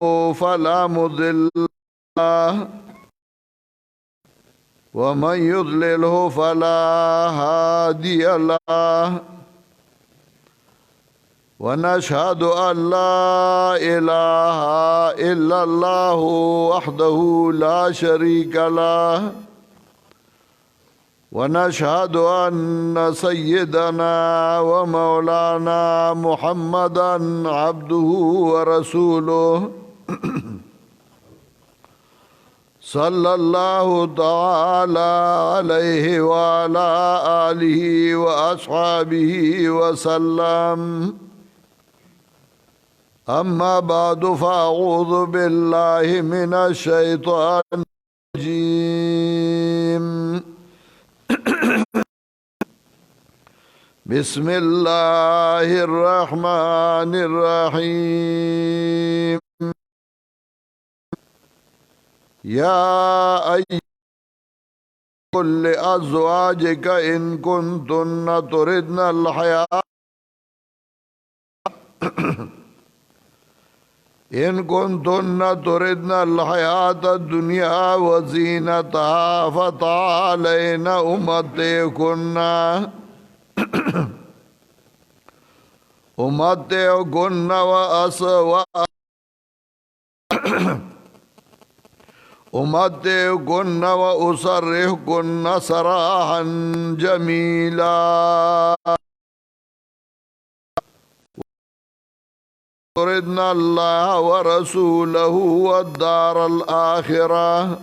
فلا مضل له ومن يضلله فلا هادي له ونشهد أن لا إله إلا الله وحده لا شريك له ونشهد أن سيدنا ومولانا محمدا عبده ورسوله صلى الله تعالى عليه وعلى آله وأصحابه وسلم أما بعد فأعوذ بالله من الشيطان الرجيم بسم الله الرحمن الرحيم يا أيها كل أزواجك إن كنتن تردن الحياة إن كنتن تردن الحياة الدنيا وزينتها فتعالين أمتعكن أمتعكن وأسرحكن سراحا جميلا تردن الله ورسوله والدار الآخرة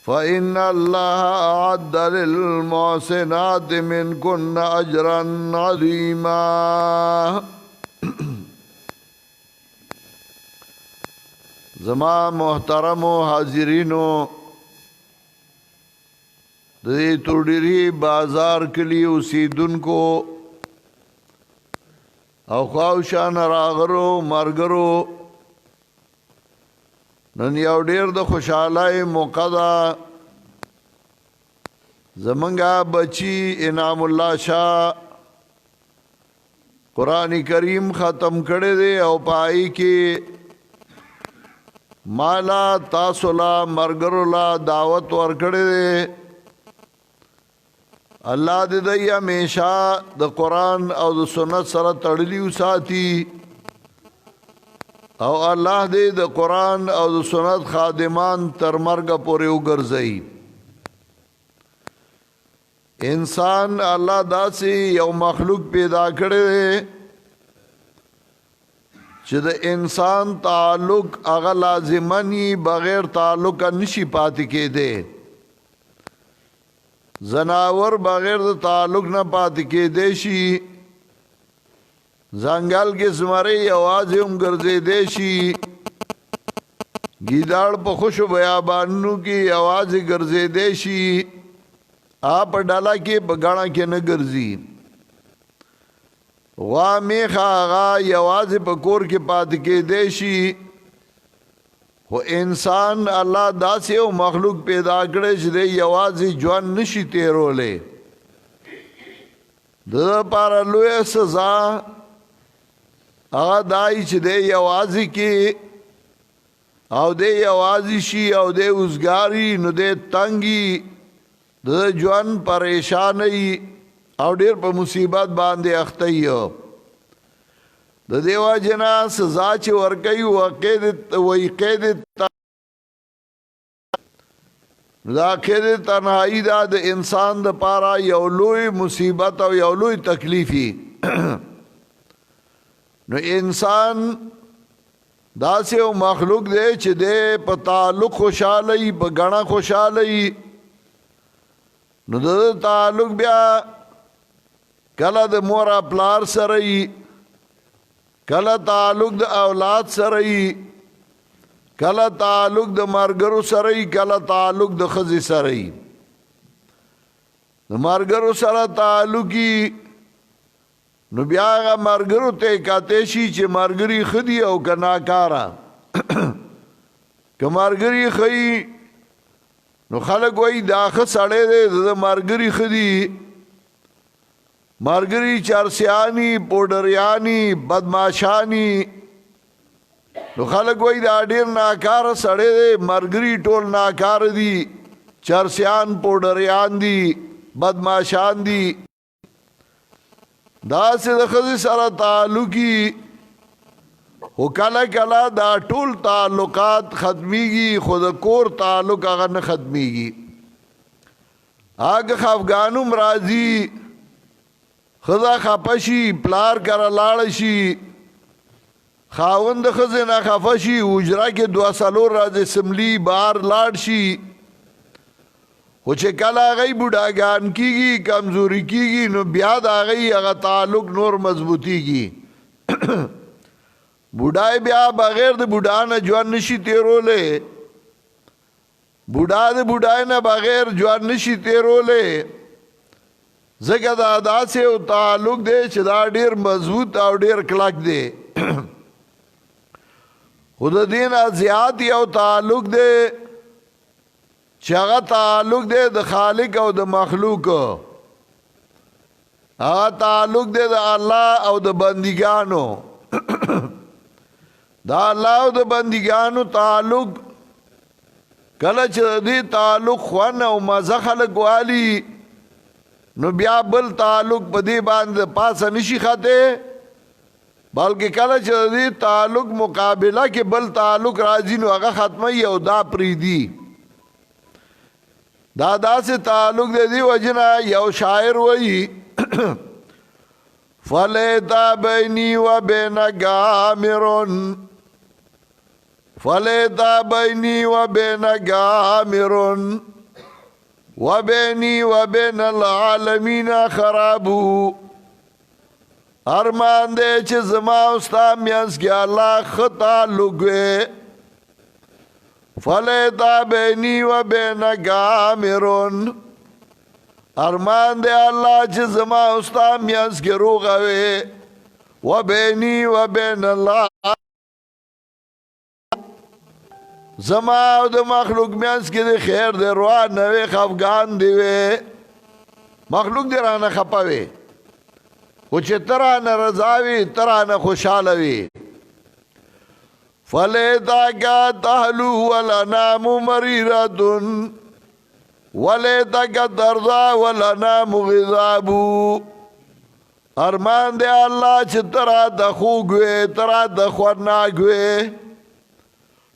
فإن الله أعد للمحسنات منكن أجرا عظيما زما محترم و حاضرینو دی تورډھیر بازار کلی اوسیدونکو او خواوشان راغرو مرګرو نن یو ډیر د خوشحالۍ موقع ده زمونږه بچی انعام الله شاه قرآن کریم ختم کړی دی او پای کې مالا تاسو لا مرګرو لا دعوت ورکړی دی الله دې دی همیشه د قرآن او د سنت سره تړلی وساتي او الله دې د قرآن او د سنت خادمان تر مرګ پورې وګرځي انسان الله داسې یو مخلوق پیدا کړی دی چې د انسان تعلق هغه لازمنی بغیر تعلق نشي پاتې کېدی زناور بغیر د تعلق نه پاتې کېدی شي ځنګل کې زمری یوازې هم ګرځېدی شي ګیدړ په خوشو بیابانونو کې یوازې ګرځېدی شي په ډله کې په ګڼه کې نه ګرځي غوا میخه هغه یوازې په کور کې پاتې کېدی شي خو انسان الله داسې یو مخلوق پیدا کړی چې دی یوازې ژوند نشي تېرولی د ده لپاره لویه سزا هغه دای چې دی یوازې کې او دی یوازې شي او دی اوزګاري نو دی تنګي د ژوند پریشانۍ او ډیر په مصیبت باندې اخته یو د دیو جنا سزا چې ورکوي وای قید دا قید تنهایی دا د انسان د پاره یو لوی مصیبت او یو لوی تکلیفي نو انسان داسې یو مخلوق دی چې دی په تعلق خوشحاله وي په ګڼه خوشحاله وي نو د تعلق بیا کله د مور پلار سره وي کله تعلق د اولاد سره وي کله تعلق د مرګرو سره وي کله تعلق د ښځې سره وي د مرګرو سره تعلق وي نو بیا هغه مرګرو ته کاته شي چې مرګري ښه دي او که ناکاره که مرګري ښه نو خلق وای دا ښه سړی دی د مرګري ښه دي مرګري چرسیانی پوډریانی بدماشانی نو خلک وایي دا ډېر ناکاره سړی دی، مرګري ټول ناکاره دي، چرسیان پوډریان دي، بدماشان دي. داسې د ښځې سره تعلقي خو کله کله دا ټول تعلقات ختمیږي، خو د کور تعلق هغه نه ختمیږي. هغه خفګانوم راځي، ښځه خفه شي، پلار کره لاړه شي، خاوند د ښځې نه خفه شي، حجره کې دوه څلور ورځې سملي بهر لاړ شي. خو چې کله هغوی بوډاګان کېږي، کمزوري کېږي، نو بیا د هغوی هغه تعلق نور مضبوطېږي. بوډای بیا بغیر د بوډا نه ژوند نشي تېرولی، بوډا د بوډای نه بغیر ژوند نشي تېرولی، ځکه دا داسې یو تعلق دی چې دا ډېر مضبوط او ډېر کلک دی. خو د دې نه زیات یو تعلق دی چې هغه تعلق دی د خالق او د مخلوق، هغه تعلق دی د الله او د بندګانو. دا الله او د بندګانو تعلق کله چې د دې تعلق خوند او مزه خلک والي، نو بیا بل تعلق په دې باندې پاسه نشي خطې، بلکې کله چې د دې تعلق مقابله کې بل تعلق راځي نو هغه ختموي او دا پرېږدي. دا داسې تعلق د دې وجې نه یو شاعر وایي فلیتا بینی و بینک آمرون، فلیتا بینی و بینک آمرون و بینی و بین العالمین خرابو. ارمان دے چې زما استا میانس کې الله ښه تعلق وی، فلیتا بینی و بینک آمرون، ارمان دے الله چې زما استا میانس کې روغه وی، و بینی و بین الله، زما او د مخلوق میانس کې د خیر د روان نه وی، خفګان دی وی، مخلوق دی رانه خپه وی، خو چې ته رانه رضا وي، ته رانه خوشحاله وي. فلیتک تحلو والانام مریرة ولیتک ترضا والانام غضاب. ارمان دی الله چې ته راته خوږ وې، ته راته خورناک وې،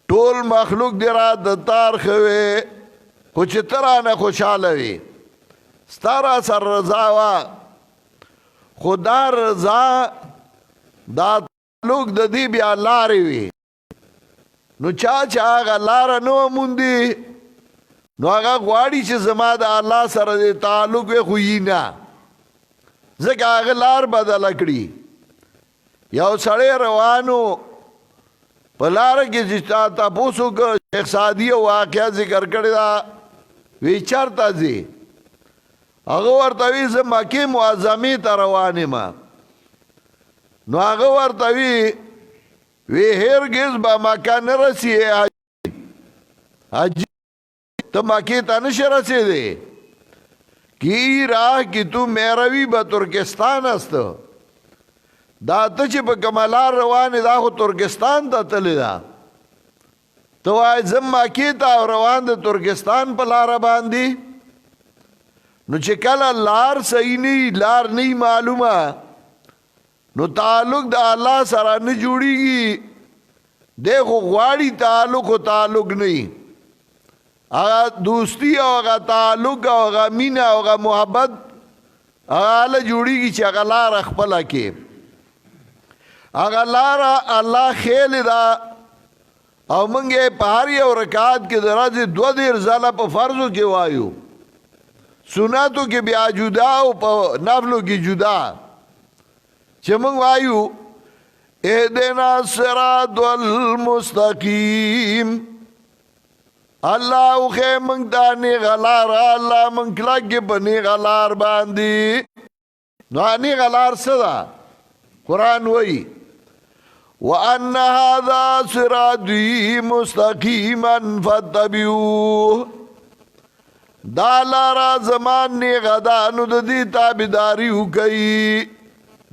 ټول مخلوق دی راته تارخ وې، خو چې ته رانه خوشحاله وي، ستا را سره رضا وه. خدا رضا دا تعلق د دې بیا لارې وي، نو چا چې هغه لاره نه موندي نو هغه غواړي چې زما د الله سره د تعلق وي، خو یې نه، ځکه هغه لار بدله کړي. یو سړی روانو په لاره کې چې تا تپوس وکړ، شیخ سعدي یو واقعه ذکر کړې ده، وی چېرته ځې؟ هغه ورته وی زه مکې معظمې ته روان یم. نو هغه ورته وی هرگز به مکه نه رسیې حاجي، ته مکې ته نشی رسیدی، کی راه کی تو میروی به ترکستان است. دا ته چې په کومه لار روانې دا خو ترکستان ته تللی ده، ته وایې زه مکې ته روان د ترکستان په لاره باندې. نو چې کله لار صحیح نه لار نه معلومه، نو تعلق د الله سره نه جوړیږي. دی خو غواړي تعلق خو تعلق نه، هغه دوستی او هغه تعلق او هغه مینه او هغه محبت هغه هله جوړیږي چې هغه لاره خپله کې، هغه لاره الله خیل ده. او موږ یې په هر یو رکعت کې د ورځې 2 ځله په فرضو کې وایو، سنتو کې بیا جدا او په نفلو کې جدا، چې موږ وایو اهدنا الصراط المستقیم، الله خو موږ ته نیغه لار، الله موږ کلک په نیغه لار باندې. نو نیغه لار څه ده؟ قرآن وایي وَأَنَّ هَذَا صِرَاطِي مُسْتَقِيمًا فَاتَّبِعُوهُ. دا لارا زمان نیغه ده، نو د دې تابعداري وکړئ.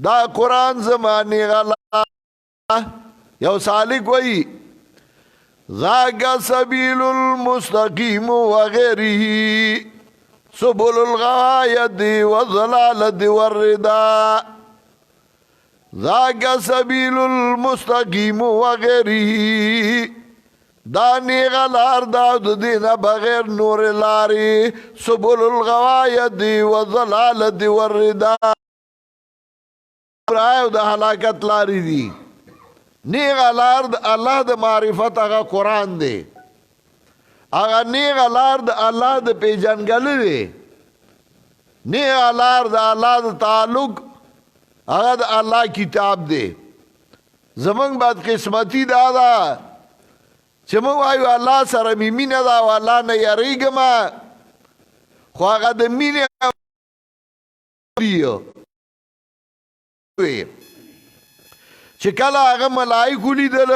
دا قرآن زمان نیغه لاره، یو سالک وئی ذاک سبیل المستقیم وغیره سبل الغایت والضلالت والرداء ذاک سبیل المستقیم وغیره دا نیغا لار دا دینا بغیر نور لاری سبل الغوایت والضلالت والرداء رائیو دا حلاکت لاری دی نیغا لار دا اللہ دا معرفت اگا قرآن دے اگا نیغا لار دا اللہ دا پیجنگل دے نیغا لار دا اللہ دا تعلق اگا دا اللہ کتاب دے زمان بات قسمتی دادا چه مو وایو اللہ سر میمین دا و اللہ نا یریگما خو آگا دا مین دیو چه کل آگا ملائکو لی دل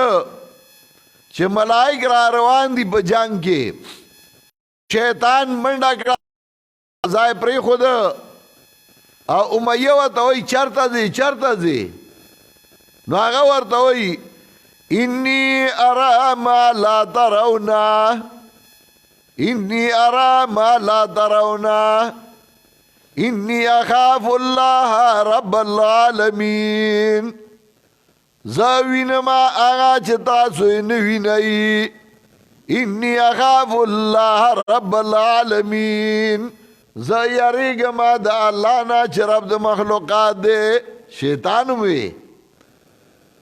چه ملائک را روان دی پا جنگ کے شیطان منڈا کرا زائی پری خود امیہ ورطاوئی چرتا زی نو آگا ورطاوئی انی ارا ما لا ترونا انی ارا ما لا ترونا انی اخاف اللہ رب العالمین زوین ما آغا چتا سوینوی نئی انی اخاف اللہ رب العالمین زیریگ ما دا اللہ نا چه رب دا مخلوقات دے شیطانو میں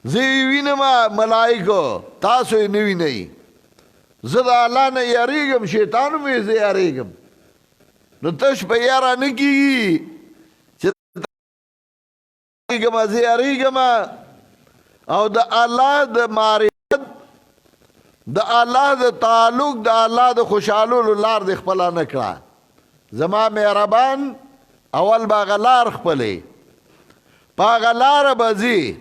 زیوین ما ملائکو تاسوی نوی نئی زد اللہ نا یریگم شیطانو میں زی یریگم نو تش پا یارا نکی گی چه زی یریگم او دا اللہ دا معرفت دا اللہ دا تعلق دا اللہ دا خوشحالو لار دا خپلا نکڑا زما مہربان اول با غلار خپلے پا غلار بزی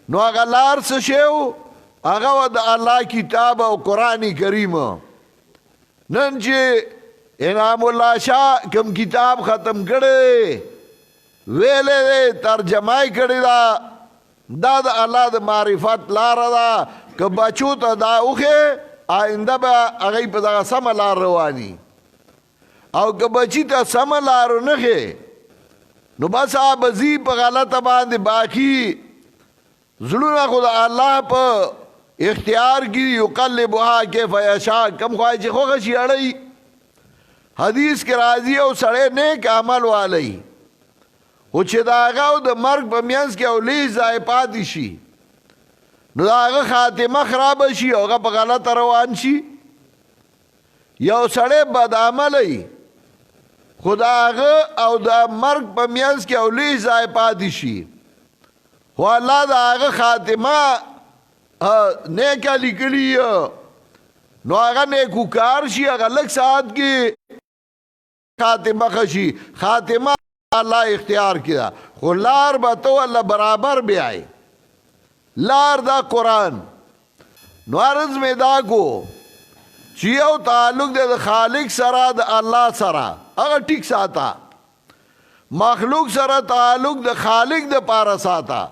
نو اگا لار سشیو اگا و دا اللہ کتاب و قرآن کریم نن چه انعام اللہ شاہ کم کتاب ختم کرے ویلے دے ترجمائی کرے دا اللہ دا معرفت لار دا که بچو تا دا اوخے آئندہ با اگئی پا دا سم لار روانی او که بچی تا سم لارو نخے نو بس آبزی پا غلط باندے باقی ظلونا خدا اللہ پا اختیار کی یقلبها کیف یشاء کم خواہی چی خوخشی اڑی حدیث کے راضی او سڑے نیک عمل والی او چی داغاو دا مرگ پا مینس کے اولی زائی پاتی شی نو داغا خاتمہ خراب شی اوگا پا غلط روان شی یو سڑے بد عملی خدا آغا او دا مرگ پا مینس کے اولی زائی پاتی شی و اللہ دا آغا خاتمہ نیکا لکلی نو آغا نیکو کار شی آغا لگ ساعت کی خاتمہ خشی خاتمہ اللہ اختیار کیا خو لار با تو اللہ برابر بی آئی لار دا قرآن نو عرض میں دا کو چیو تعلق دے دا خالق سرا دا اللہ سرا اگر ٹک ساتا مخلوق سرا تعلق دا خالق دا پارا ساتا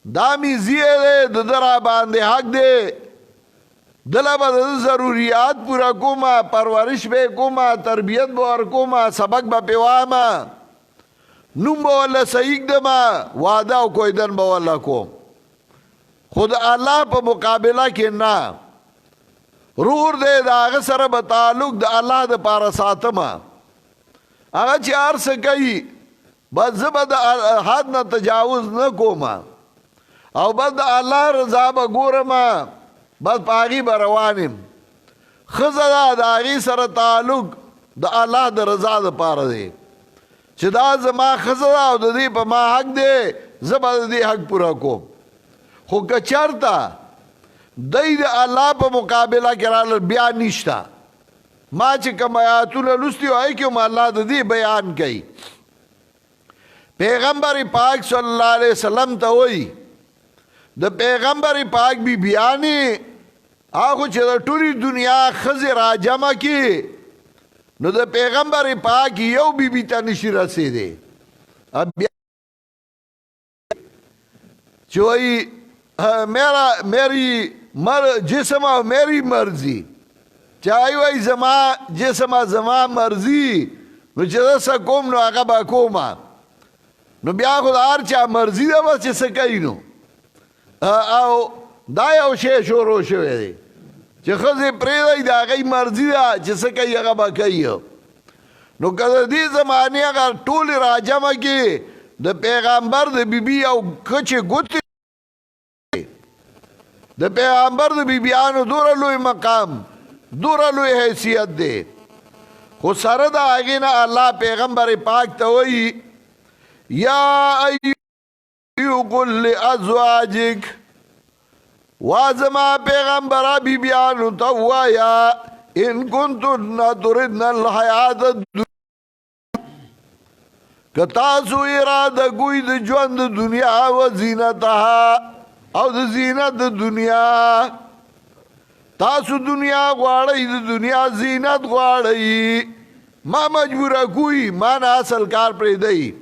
دامی زیے دے درہ باندے حق دے دلہ با ضروریات پورا کوما پرورش بے کوما تربیت بور کوما سبق با پیواما نم با واللہ سیگ دما وعدہ و کوئی دن با واللہ کوم خود اللہ پا مقابلہ کے نا رور دے دا آغا سر با تعلق دا اللہ دا پارا ساتما آغا چی عرص کئی بس زبا دا حد نا تجاوز نا کوما او بس دا اللہ رضا با گورما بس پاگی با روانیم خزا دا آغی سر تعلق دا اللہ دا رضا دا پارا دے چی دا زما خزا دا دا دی پا ما حق دے زبا دا دی حق پورا کو خو کچرتا دی دا اللہ پا مقابلہ کرال بیا نشتا ما چی کم آیاتون لستی ہوئی کیوں اللہ دا دی بیان کئی پیغمبر پاک صلی اللہ علیہ وسلم تا ہوئی دا پیغمبر پاک بھی بیانی آخو چی دا توری دنیا خزی را جمع کی نو دا پیغمبر پاک یو بی بی تا نشی رسی دے اب چوئی میری جسم او میری مرضی چاہی وی زما جسم زما مرضی نو چې دا څه کوم نو هغه به کومه نو بیا خو د هر چا مرضي ده بس چې څه کوي نو او دا یو شی شروع شوی دی چې ښځې پرېږدئ د هغې مرضي ده چې څه کوي هغه به کوي نو که د دې زمانې هغه ټولې راجمع کړي د پیغمبر د بیبي او کچې ګوتې د پیغمبر د بیبیانو دوره لوی مقام دوره لوی حیثیت دی خو سره د هغې نه الله پیغمبر پاک ته وایي یا ایو قل لازواجک وازما پیغمبر بیبیانو ته ووایه ان کنتن تردن الحیات الدنیا که تاسو اراده کوئ د ژوند د دنیا و زینتها او د زینت د دنیا تاسو دنیا غواړئ د دنیا زینت غواړئ ما مجبوره کوئ ما نه اصل کار پرېږدئ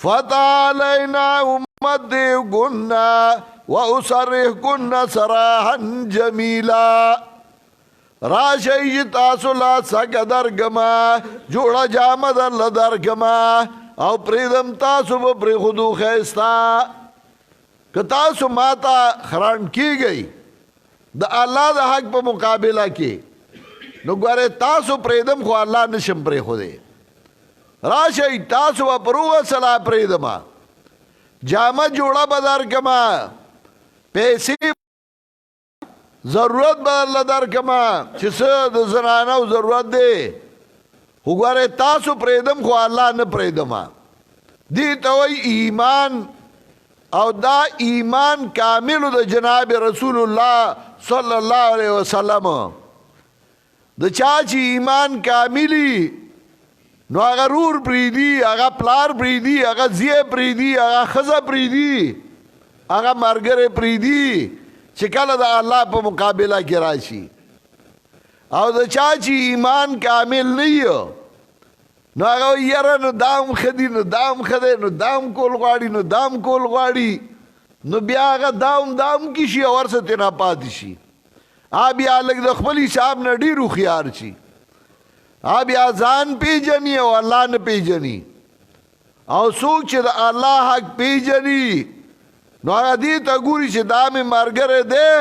فتعالینا امتعکن واسرحکن سراحا جمیلا راشئ چې تاسو لا سکه درکما جوړه جامه درله درکما او پرېږدم تاسو به پرېښودو ښایسته که تاسو ما ته خرانډ کېږئ د الله د حق په مقابله کې نو ګورئ تاسو پرېږدم خو الله نشم پرېښودی راشئ تاسو به پر هغه صلاح پرېږدمه جامه جوړه به درکمه پیسې ضرورت به درله درکمه چې څه د زنانو ضرورت دی خو ګورئ تاسو پرېږدم خو الله نه پرېږدمه دې ته وایي ایمان او دا ایمان کاملو د جناب رسول الله صلی الله علیه وسلم د چا چې ایمان کاملی نو هغه رور پریدي هغه پلار پریدي هغه زیه پریدي هغه ښځه پریدي هغه ملګری پریدي چې کله د الله په مقابله کې راشي او د چا چې ایمان کامل نه وي نو هغه یاره نو دام ښه دي نو دام ښه دی نو دام کول غواړي نو دام کول غواړي نو بیا هغه دام کې شي او ورسه ترې نه پاتې شي بیا لږ د خپل حساب نه ډېر هوښیار شي بیا ځان پیژني او الله نه پیژني او څوک چې د الله حق پیژني نو هغه دې ته ګوري چې دا مې ملګری دی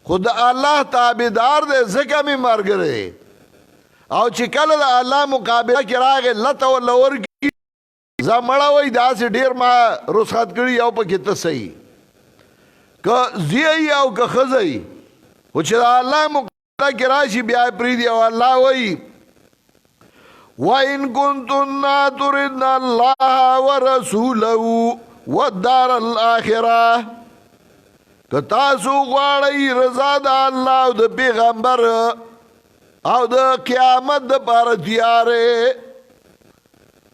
خو د الله تابعدار دی ځکه مې ملګری دی او چې کله د الله مقابله کې راغی لته ورله ورکړي زه مړه وایي داسې ډېر ما رخصت کړي او پکې ته صحیح که زیه او که ښځه خو چې د الله مقابله کې راشي بیا یې پرېږدي او الله وایي وَإِن كُنتُنَّ تُرِدْنَ اللَّهَ وَرَسُولَهُ وَالدَّارَ الْآخِرَةَ که تاسو غواړئ رضا د الله او د پیغمبر او د قیامت د پاره تیارې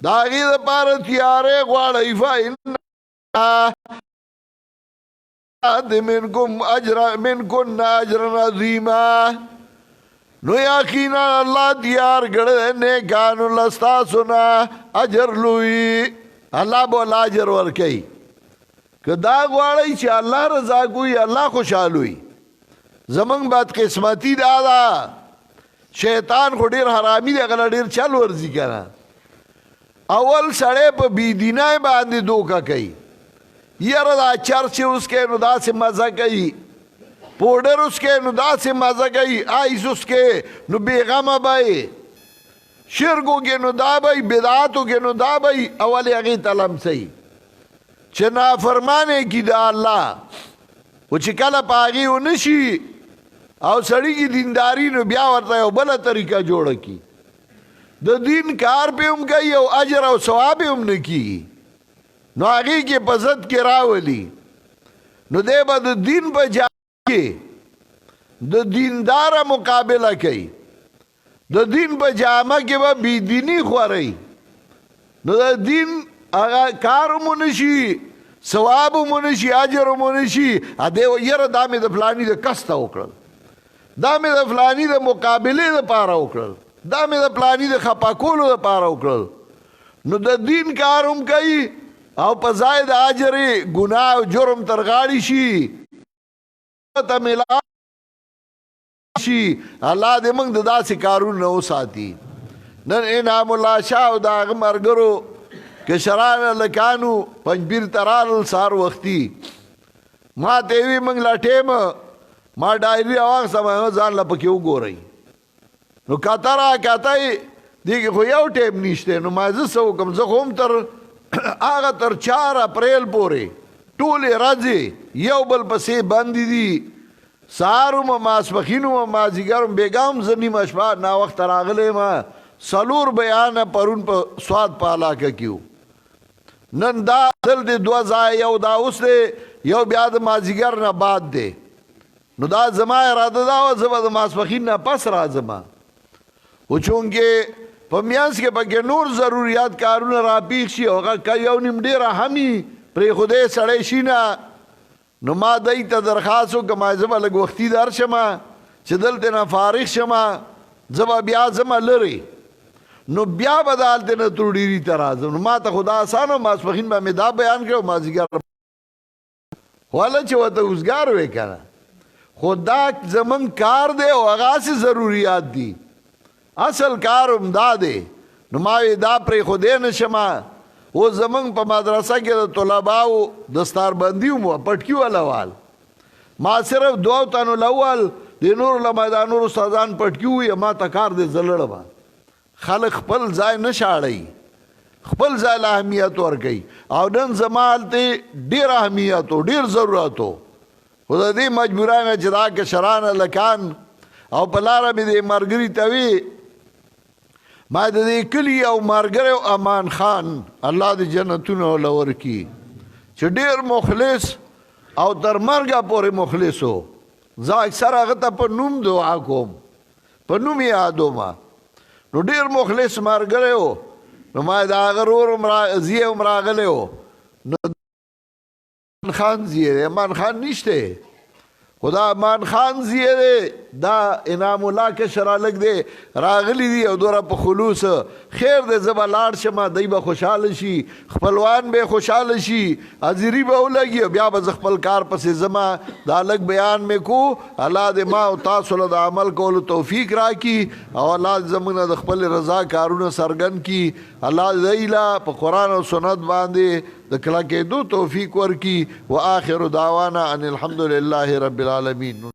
د هغې د پاره تیارې غواړئ فإن منکن اجرا عظیما نو یقینا الله تیار کړی نیکانو له ستاسو نه اجر لوی الله به له اجر ورکوي که دا غواړئ چې الله رضا کوي الله خوشحال وي زمونږ بدقسمتي دا ده شیطان خو ډېر حرامي دی هغه له ډېر چل ورځي که نه اول سړی په بېدینۍ باندې دوکه کوي یاره دا چرچ اسکے نو دا سے مزہ گئی پوڈر اسکے نو دا سے مزہ گئی آئیس اسکے نو بیغم بائی شرکو کے نو دا بائی بدعاتو کے نو دا بائی اولی اگی تلم سی چه نافرمانے کی دا اللہ و چه کل پاگی و نشی او سڑی کی دینداری نو بیا ورطا یو بلا طریقہ جوڑا کی دا دین کار پہ ام گئی او اجر او ثواب ام نکی نو هغې کې په ضد کې راولي نو دی به د دین په جامه کې د دینداره مقابله کوي د دین په جامه کې به بېدیني خوروي نو د دین هغه کار مو نشي ثواب مو نشي اجر مو نشي دی یاره دا مې د فلاني د کسته وکړل دا مې د فلاني د مقابلې دپاره وکړل دا مې د فلاني د خفه کولو دپاره وکړل نو د دین کار هم کوي او په ځای د اجر ګناه او جرم تر غاړې شي ته ملا شي. الله دې موږ د داسې کارونو نه وساتي. نن انعام الله شاه او د هغه ملګرو کشران هلکانو پنجبیر ته رالل سهار وختي. ما ته وي موږ لا ټیم ما ډایري راواخیسته ځان له پکې وګورئ. نو کاته را کاته دې کې خو یو ټیم نشته. نو ما زه څه وکړم؟ زه خو هم هغه تر 4 اپریل پورې ټولې ورځې یو بل پسې بندې دي. سهار وم ماسپښین وم مازدیګر وم بېګا هم زه نیمه شپه ناوخته راغلی یم. 4 بیانه پرون په سوات په علاقه کې وو. نن دا اصل دی 2 ځای، یو دا اوس دی، یو بیا د مازدیګر نه بعد دی. نو دا زما اراده دا وه زه به د ماسپښین نه پس راځم. خو چونکې په میانځ کې پکې نور ضروریات کارونه راپیښ شي او هغه یو نیم ډېره همي پرېښودی سړی شي نه. نو ما دی ته درخواست وکړم زه به لږ وختي درشم چې دلته نه فارغ شم، زه به بیا ځم لرې. نو بیا به د هلته نه تورډیري ته راځم. نو ما ته خو دا اسانه ماسپښین به مې دا بیان کړی او مازدیګر واله چې ورته اوزګار وې که نه. خو دا زمونږ کار دی او هغه هسې ضروریات دي. اصل کار هم دا دی. نو ما وی دا پرېښودی نه شم. اوس زمونږ په مدرسه کې د طلباو دستاربندي وم پټکي ولوال. ما صرف 2 تنو لول د نورو له دا نور استادان پټکي وویه ما ته کار دی زه لړم. خلک خپل ځای نه شاړئ، خپل ځای له اهمیت ورکوي. او نن زما هلته ډېر اهمیت و، ډېر ضرورت و. خو د دې مجبورانه چې دا کشران هلکان او په لاره مې د ملګري ته وي ما د دې کلي یو ملګری امان خان الله دې جنتونه له ورکړي چې ډېر مخلص او تر مرګه پورې مخلص و. زه اکثر هغه ته په نوم دعا کوم، په نوم یې یادوم. نو ډېر مخلص ملګری و. نو ما د هغه ورور زیه هم راغلی و. نو امان خان زیه دی، امان خان نشته خو دا امان خان زیه دی. دا انعام الله کشر هلک دی راغلی دی او دوره په خلوص خیر دی. زه به لاړ شم، دی به خوشحاله شي، خپلوان به خوشحاله شي، حاضري به ولګي او بیا به زه خپل کار پسې ځم. دا هلک بیان مې کو. الله دې ما او تاسو له د عمل کولو توفیق راکړي او الله دې زموږ نه د خپل رضا کارونه څرګند کړي. الله دې دی له په قرآن او سنت باندې د کلکېدو توفیق ورکړي. و آخر دعوانا ان الحمد لله رب العالمین.